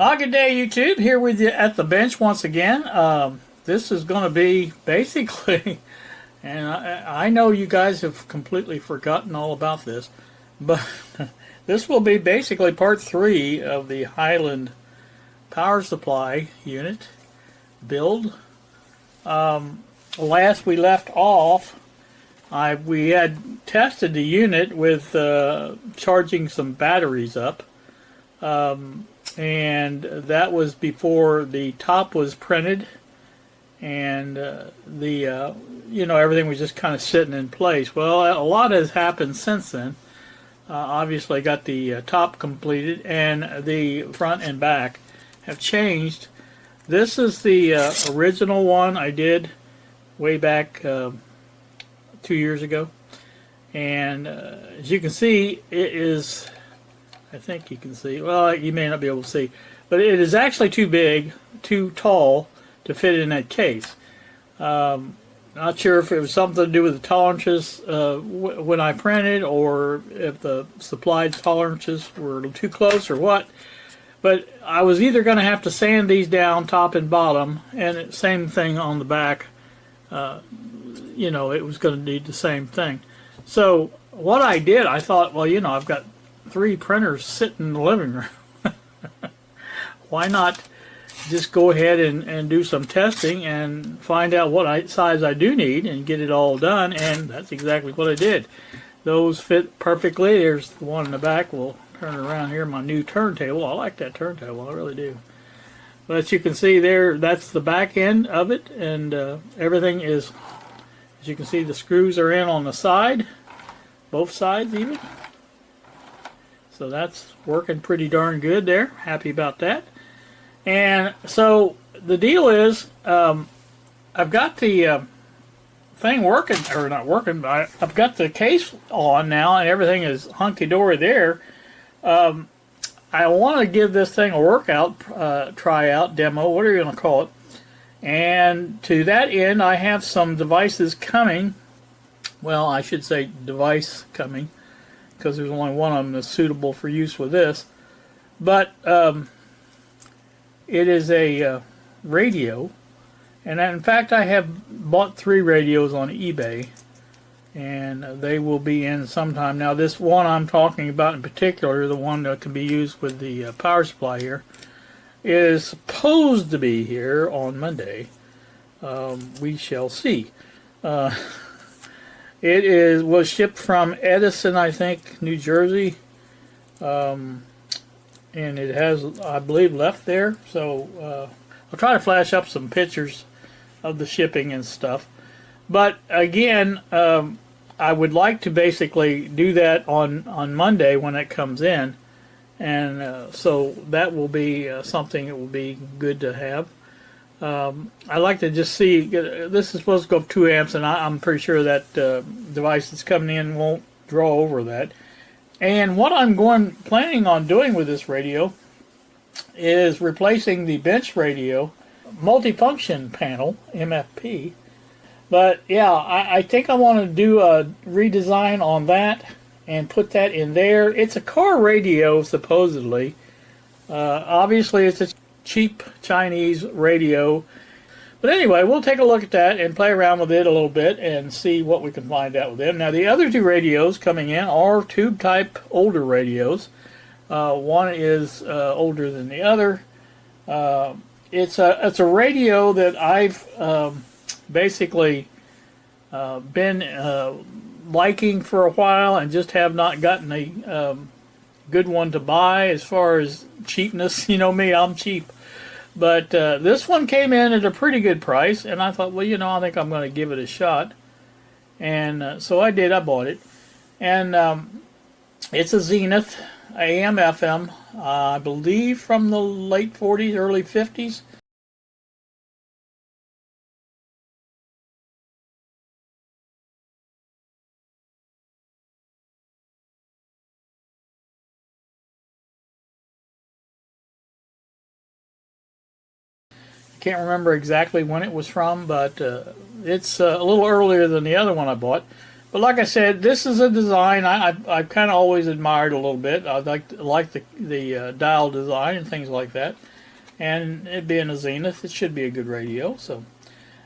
Good day, YouTube. Here with you at the bench once again. This is going to be basically, and I know you guys have completely forgotten all about this, but this will be basically part 3 of the Highland power supply unit build. Last we left off, we had tested the unit with charging some batteries up. And that was before the top was printed, and everything was just kind of sitting in place. Well, a lot has happened since then. Obviously, I got the top completed, and the front and back have changed. This is the original one I did way back 2 years ago, and as you can see, it is. I think you can see. Well, you may not be able to see, but it is actually too big, too tall to fit in that case. Not sure if it was something to do with the tolerances when I printed, or if the supplied tolerances were too close or what. But I was either going to have to sand these down top and bottom, and same thing on the back. It was going to need the same thing. So what I did, I thought, well, I've got 3 printers sitting in the living room. Why not just go ahead and do some testing and find out what size I do need and get it all done, and that's exactly what I did. Those fit perfectly. There's the one in the back. We'll turn it around here, my new turntable. I like that turntable, I really do. But as you can see there, that's the back end of it, and everything is, as you can see, the screws are in on the side, both sides even. So that's working pretty darn good there. Happy about that. And so the deal is, I've got the thing working, or not working, but I've got the case on now, and everything is hunky-dory there. I want to give this thing a workout, tryout, demo, whatever you're going to call it. And to that end, I have some devices coming. Well, I should say device coming, because there's only one of them that's suitable for use with this. But it is a radio, and in fact I have bought 3 radios on eBay, and they will be in sometime. Now this one I'm talking about in particular, the one that can be used with the power supply here, is supposed to be here on Monday. We shall see. It was shipped from Edison, I think, New Jersey, and it has, I believe, left there. So I'll try to flash up some pictures of the shipping and stuff. But again, I would like to basically do that on Monday when it comes in, and so that will be something that will be good to have. I like to just see, this is supposed to go up 2 amps, and I'm pretty sure that device that's coming in won't draw over that. And what I'm planning on doing with this radio is replacing the bench radio multifunction panel, MFP. But yeah, I think I want to do a redesign on that and put that in there. It's a car radio, supposedly. Obviously, it's a cheap Chinese radio, but anyway, we'll take a look at that and play around with it a little bit and see what we can find out with it. Now the other 2 radios coming in are tube type older radios. One is older than the other. It's a radio that I've basically been liking for a while, and just have not gotten a good one to buy as far as cheapness. You know me, I'm cheap. But this one came in at a pretty good price, and I thought, well, I think I'm going to give it a shot. And so I did. I bought it. And it's a Zenith AM FM, I believe from the late 40s, early 50s. Can't remember exactly when it was from, but it's a little earlier than the other one I bought. But like I said, this is a design I've kind of always admired a little bit. I like the dial design and things like that. and it being a Zenith, it should be a good radio. So,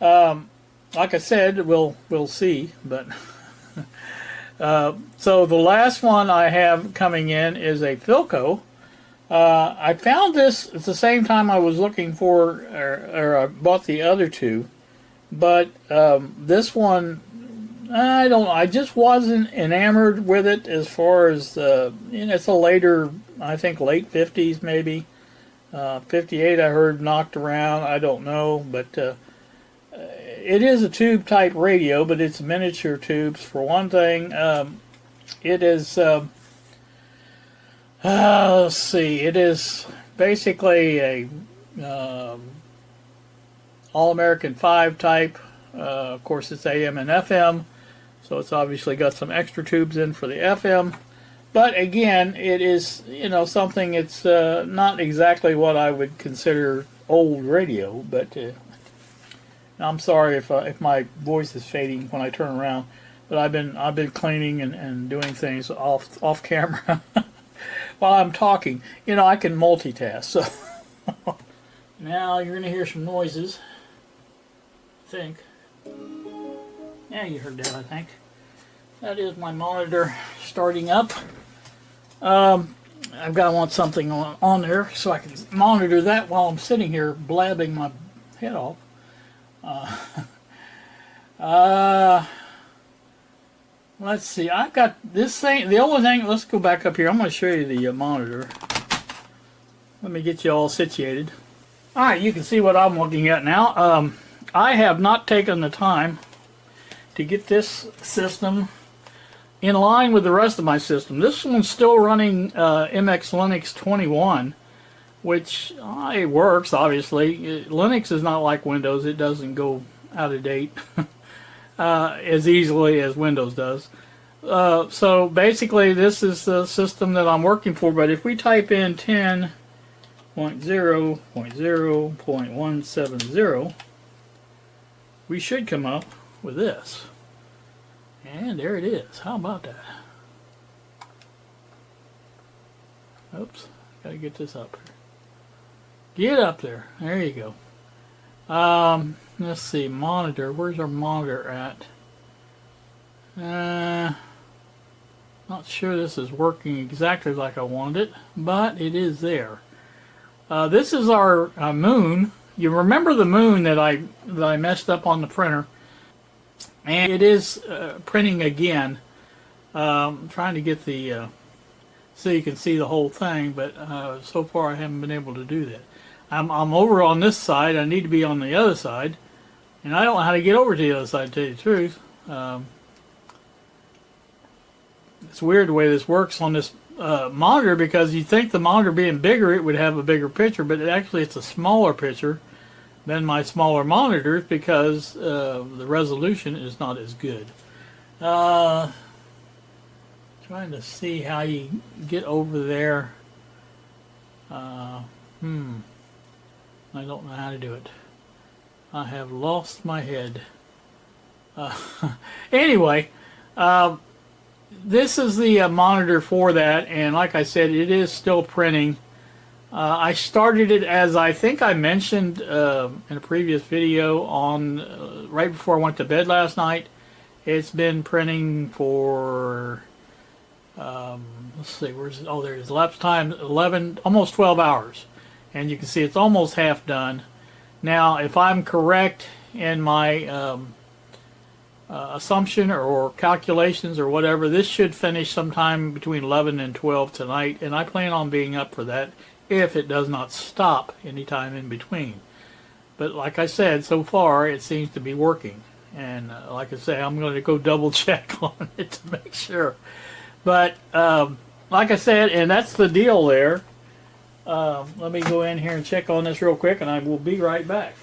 like I said, we'll see. But so the last one I have coming in is a Philco. I found this at the same time I was looking for, or I bought the other two, but this one, I just wasn't enamored with it as far as, it's a later, I think late 50s maybe, 58 I heard knocked around, I don't know, but it is a tube type radio, but it's miniature tubes for one thing. It is, let's see, it is basically a All-American 5 type. Of course, it's AM and FM, so it's obviously got some extra tubes in for the FM. But again, it is, something, it's not exactly what I would consider old radio, but I'm sorry if my voice is fading when I turn around, but I've been cleaning and doing things off camera while I'm talking. I can multitask. So now you're gonna hear some noises. I think. Yeah, you heard that. I think that is my monitor starting up. I've got to want something on there so I can monitor that while I'm sitting here blabbing my head off. Let's see. I've got this thing. The only thing. Let's go back up here. I'm going to show you the monitor. Let me get you all situated. All right, you can see what I'm looking at now. I have not taken the time to get this system in line with the rest of my system. This one's still running MX Linux 21, which it works, obviously. Linux is not like Windows. It doesn't go out of date as easily as Windows does. So basically, this is the system that I'm working for, but if we type in 10.0.0.170, we should come up with this. And there it is. How about that? Oops. Got to get this up here. Get up there. There you go. Let's see. Monitor. Where's our monitor at? Not sure this is working exactly like I wanted it, but it is there. This is our moon. You remember the moon that I messed up on the printer? And it is printing again. I'm trying to get the so you can see the whole thing, but so far I haven't been able to do that. I'm over on this side. I need to be on the other side, and I don't know how to get over to the other side, to tell you the truth. It's weird the way this works on this monitor, because you'd think the monitor being bigger, it would have a bigger picture, but actually it's a smaller picture than my smaller monitors because the resolution is not as good. Trying to see how you get over there. I don't know how to do it. I have lost my head. Anyway, this is the monitor for that, and like I said, it is still printing. I started it, as I think I mentioned in a previous video, on right before I went to bed last night. It's been printing for let's see, where's it? Oh, there it is. Elapsed time 11, almost 12 hours, and you can see it's almost half done. Now, if I'm correct in my assumption or calculations or whatever, this should finish sometime between 11 and 12 tonight, and I plan on being up for that if it does not stop anytime in between. But like I said, so far it seems to be working, and like I say, I'm going to go double check on it to make sure. But like I said, and that's the deal there. Let me go in here and check on this real quick, and I will be right back.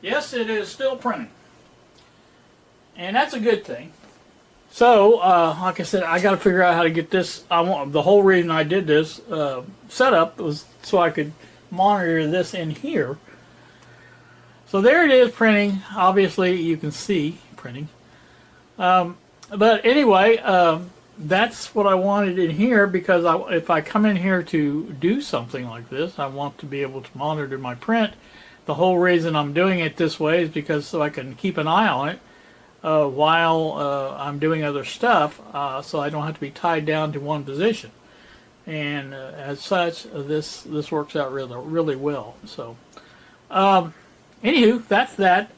Yes, it is still printing, and that's a good thing. So, like I said, I got to figure out how to get this. The whole reason I did this setup was so I could monitor this in here. So there it is printing. Obviously, you can see printing. But anyway, that's what I wanted in here, because if I come in here to do something like this, I want to be able to monitor my print. The whole reason I'm doing it this way is because so I can keep an eye on it while I'm doing other stuff, so I don't have to be tied down to one position. And as such, this works out really well. So, anywho, that's that.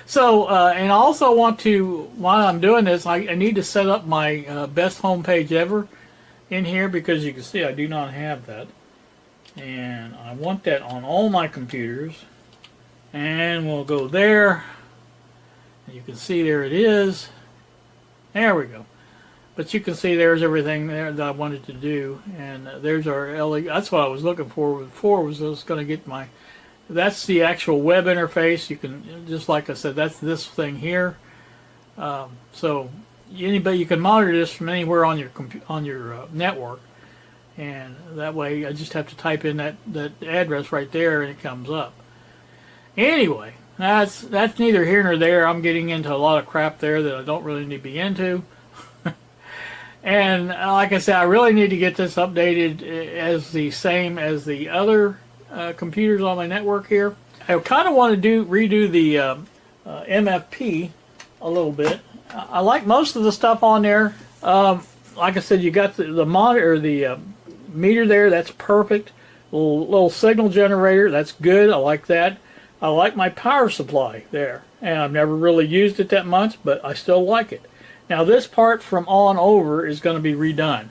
So, and I also want to, while I'm doing this, I need to set up my best home page ever in here, because you can see I do not have that. And I want that on all my computers. And we'll go there. You can see there it is. There we go. But you can see there's everything there that I wanted to do. And there's our LED. That's what I was looking for before, was I was going to get my... That's the actual web interface. You can, just like I said, that's this thing here. So anybody, you can monitor this from anywhere on your network, and that way I just have to type in that address right there, and it comes up. Anyway, that's neither here nor there. I'm getting into a lot of crap there that I don't really need to be into. And like I said, I really need to get this updated as the same as the other computers on my network here. I kind of want to redo the MFP a little bit. I like most of the stuff on there. Like I said, you got the monitor, the meter there. That's perfect. Little signal generator. That's good. I like that. I like my power supply there, and I've never really used it that much, but I still like it. Now this part from on over is going to be redone.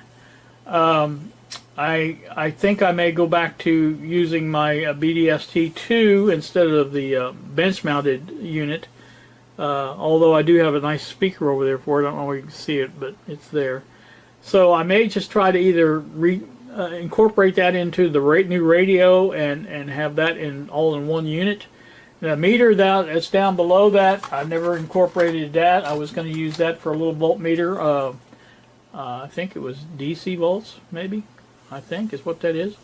I think I may go back to using my BDST2 instead of the bench-mounted unit. Although I do have a nice speaker over there for it. I don't know if you can see it, but it's there. So I may just try to either incorporate that into the new radio and have that all in one unit. The meter that's down below that, I never incorporated that. I was going to use that for a little voltmeter. I think it was DC volts, maybe. I think is what that is.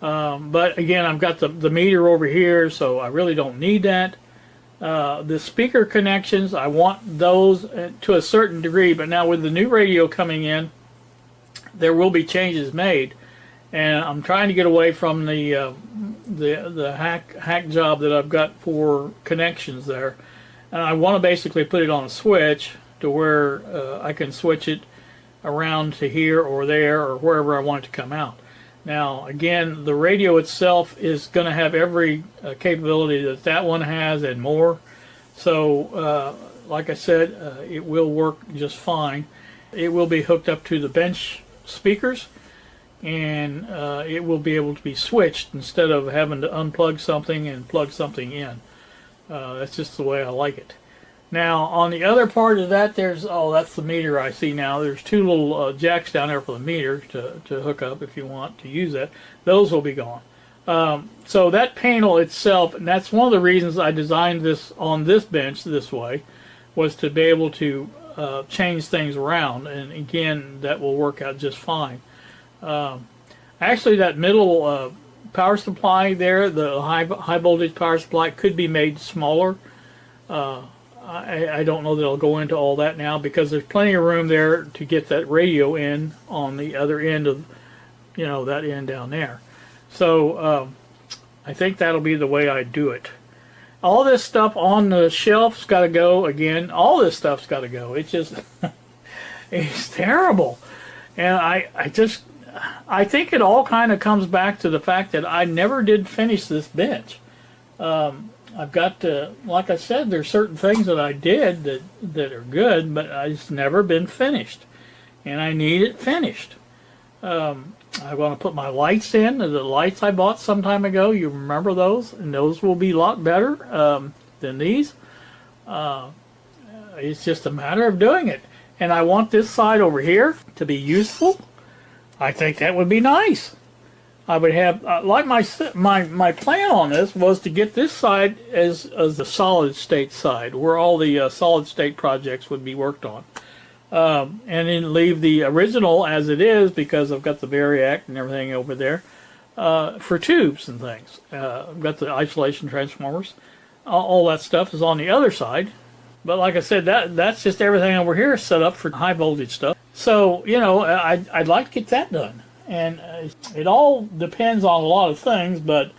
But again, I've got the meter over here, so I really don't need that. The speaker connections, I want those to a certain degree, but now with the new radio coming in, there will be changes made, and I'm trying to get away from the hack job that I've got for connections there, and I want to basically put it on a switch to where I can switch it around to here or there or wherever I want it to come out. Now again, the radio itself is going to have every capability that one has and more. So like I said, it will work just fine. It will be hooked up to the bench speakers, and it will be able to be switched instead of having to unplug something and plug something in. That's just the way I like it. Now on the other part of that, that's the meter I see now. There's two little jacks down there for the meter to hook up if you want to use that. Those will be gone. So that panel itself, and that's one of the reasons I designed this on this bench this way, was to be able to change things around, and again, that will work out just fine. Actually, that middle power supply there, the high voltage power supply, could be made smaller. I don't know that I'll go into all that now, because there's plenty of room there to get that radio in on the other end of, that end down there. So I think that'll be the way I do it. All this stuff on the shelf's got to go again. All this stuff's got to go. It's just, it's terrible. And I think it all kind of comes back to the fact that I never did finish this bench. I've got to, like I said, there's certain things that I did that are good, but it's never been finished, and I need it finished. I want to put my lights in. The lights I bought some time ago, you remember those, and those will be a lot better than these. It's just a matter of doing it, and I want this side over here to be useful. I think that would be nice. I would have, like my plan on this was to get this side as the solid state side, where all the solid state projects would be worked on. And then leave the original as it is, because I've got the Variac and everything over there for tubes and things. I've got the isolation transformers. All that stuff is on the other side. But like I said, that's just everything over here is set up for high voltage stuff. So, you know, I'd like to get that done. And it all depends on a lot of things, but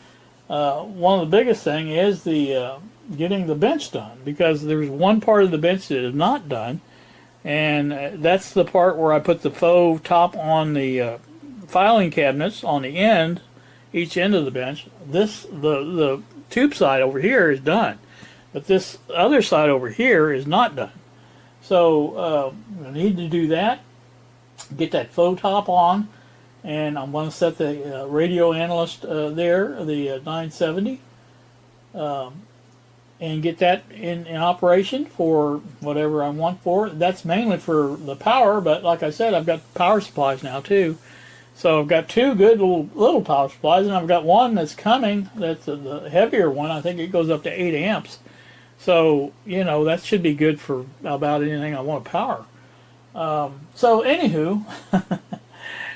one of the biggest thing is the getting the bench done, because there's one part of the bench that is not done, and that's the part where I put the faux top on the filing cabinets on the end, each end of the bench. The tube side over here is done, but this other side over here is not done. So I need to do that, get that faux top on, and I'm going to set the radio analyst there, the 970, and get that in operation for whatever I want for it. That's mainly for the power, but like I said, I've got power supplies now too. So I've got two good little power supplies, and I've got one that's coming, that's the heavier one. I think it goes up to 8 amps. So, you know, that should be good for about anything I want to power. So anywho,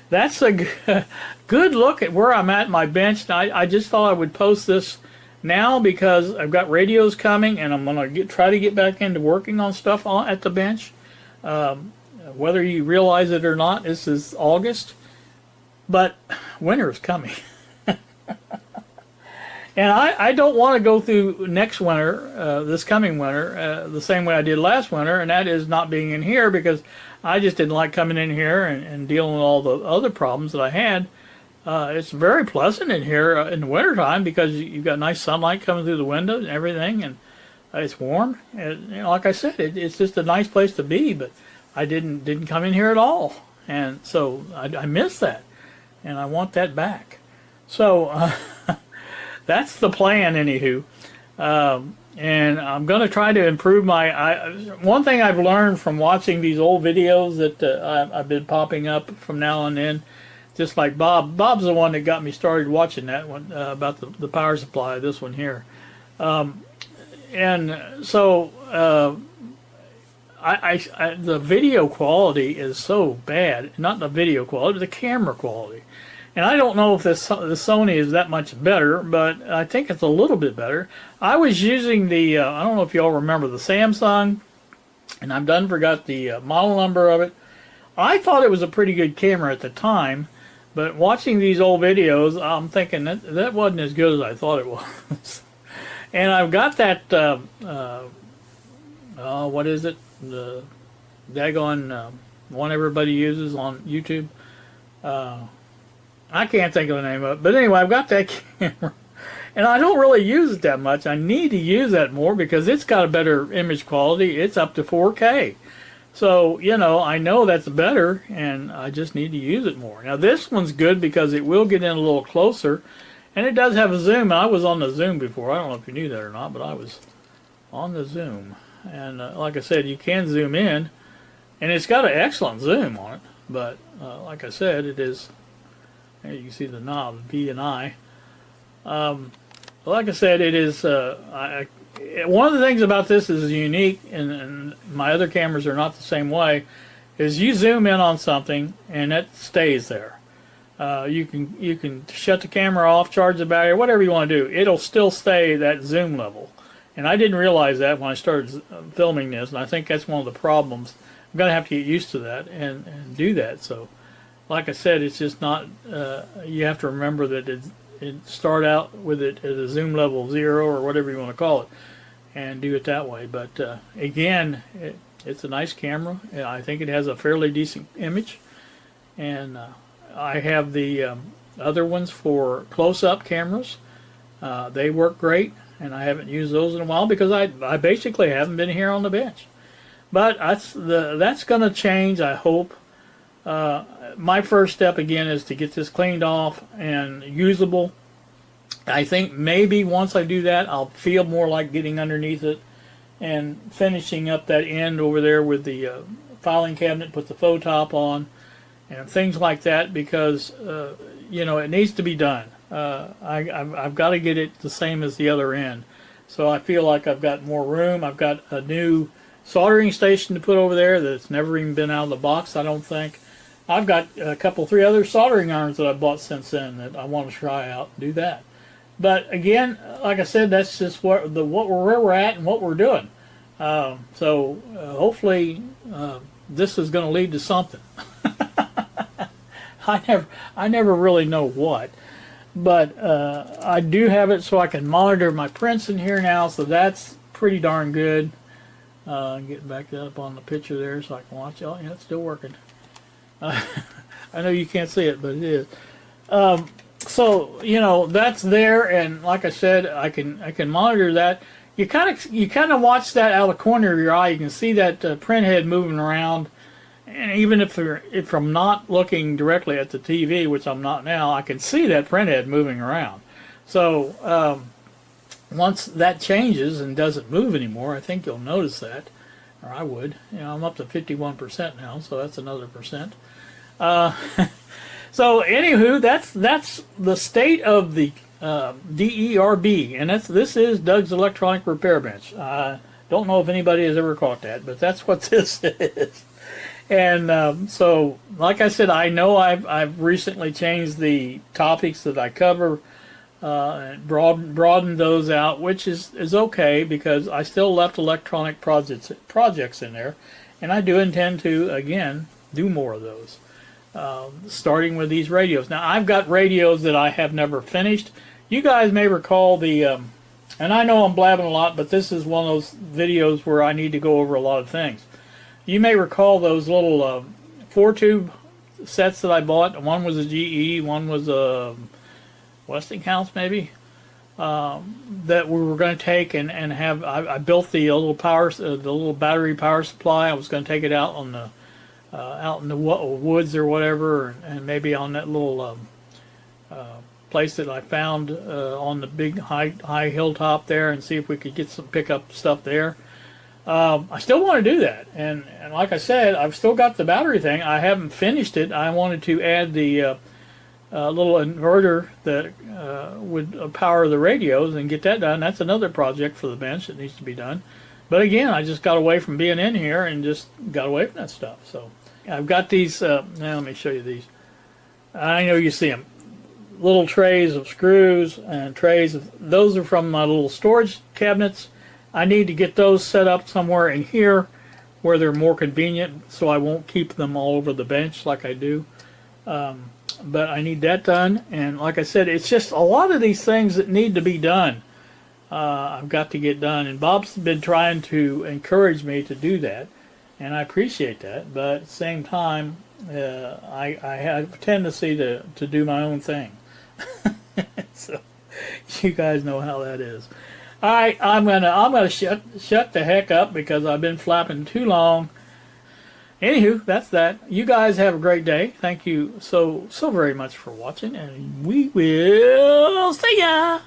that's a good look at where I'm at in my bench. I just thought I would post this now because I've got radios coming, and I'm going to try to get back into working on stuff at the bench. Whether you realize it or not, this is August, but winter is coming. And I don't want to go through next winter, this coming winter, the same way I did last winter, and that is not being in here, because I just didn't like coming in here and dealing with all the other problems that I had. It's very pleasant in here in the wintertime, because you've got nice sunlight coming through the windows and everything, and it's warm. And, you know, like I said, it's just a nice place to be, but I didn't come in here at all. And so I miss that, and I want that back. So that's the plan, anywho. And I'm going to try to improve my... one thing I've learned from watching these old videos that I've been popping up from now and then, just like Bob. Bob's the one that got me started watching that one about the power supply, this one here. And so the video quality is so bad. Not the video quality, the camera quality. And I don't know if the Sony is that much better, but I think it's a little bit better. I was using the, I don't know if y'all remember the Samsung, and I've done forgot the model number of it. I thought it was a pretty good camera at the time, but watching these old videos, I'm thinking that wasn't as good as I thought it was. And I've got that, what is it? The daggone one everybody uses on YouTube. I can't think of the name of it. But anyway, I've got that camera. And I don't really use it that much. I need to use that more because it's got a better image quality. It's up to 4K. So, you know, I know that's better, and I just need to use it more. Now, this one's good because it will get in a little closer, and it does have a zoom. I was on the zoom before. I don't know if you knew that or not, but I was on the zoom. And like I said, you can zoom in, and it's got an excellent zoom on it. But like I said, it is... There you can see the knob, V and I. Like I said, it is. One of the things about this is unique, and my other cameras are not the same way. Is you zoom in on something and it stays there. You can shut the camera off, charge the battery, whatever you want to do. It'll still stay that zoom level. And I didn't realize that when I started filming this, and I think that's one of the problems. I'm gonna have to get used to that and do that. So. Like I said, it's just not, you have to remember that it start out with it at a zoom level 0 or whatever you want to call it, and do it that way. But again, it's a nice camera. I think it has a fairly decent image. And I have the other ones for close-up cameras. They work great, and I haven't used those in a while because I basically haven't been here on the bench. But that's going to change, I hope. My first step again is to get this cleaned off and usable. I think maybe once I do that, I'll feel more like getting underneath it and finishing up that end over there with the filing cabinet, put the faux top on, and things like that, because you know, it needs to be done. I've got to get it the same as the other end, so I feel like I've got more room. I've got a new soldering station to put over there that's never even been out of the box, I don't think. I've got a couple, 3 other soldering irons that I bought since then that I want to try out and do that. But again, like I said, that's just where we're at and what we're doing. So hopefully this is going to lead to something. I never really know what, but I do have it so I can monitor my prints in here now, so that's pretty darn good. Getting back up on the picture there so I can watch. Oh yeah, it's still working. I know you can't see it, but it is. So you know that's there, and like I said, I can monitor that. You kind of watch that out of the corner of your eye. You can see that print head moving around. And even if I'm not looking directly at the TV, which I'm not now, I can see that printhead moving around. So once that changes and doesn't move anymore, I think you'll notice that, or I would. You know, I'm up to 51% now, so that's another percent. So anywho, that's the state of the DERB, and this is Doug's Electronic Repair Bench. Don't know if anybody has ever caught that, but that's what this is. And so, like I said, I know I've recently changed the topics that I cover, and broadened those out, which is okay because I still left electronic projects in there, and I do intend to again do more of those, starting with these radios. Now I've got radios that I have never finished. You guys may recall the, and I know I'm blabbing a lot, but this is one of those videos where I need to go over a lot of things. You may recall those little 4-tube sets that I bought. One was a GE, one was a Westinghouse maybe, that we were going to take and have. I built the little the little battery power supply. I was going to take it out on the out in the woods or whatever, and maybe on that little place that I found on the big high hilltop there, and see if we could get pick up stuff there. I still want to do that, and like I said, I've still got the battery thing. I haven't finished it. I wanted to add the little inverter that would power the radios and get that done. That's another project for the bench that needs to be done. But again, I just got away from being in here and just got away from that stuff. So I've got these. Now let me show you these. I know you see them. Little trays of screws and trays of. Those are from my little storage cabinets. I need to get those set up somewhere in here where they're more convenient, so I won't keep them all over the bench like I do. But I need that done, and like I said, it's just a lot of these things that need to be done. I've got to get done, and Bob's been trying to encourage me to do that, and I appreciate that. But at the same time, I have a tendency to do my own thing. So you guys know how that is. All right, I'm gonna shut the heck up because I've been flapping too long. Anywho, that's that. You guys have a great day. Thank you so very much for watching, and we will see ya.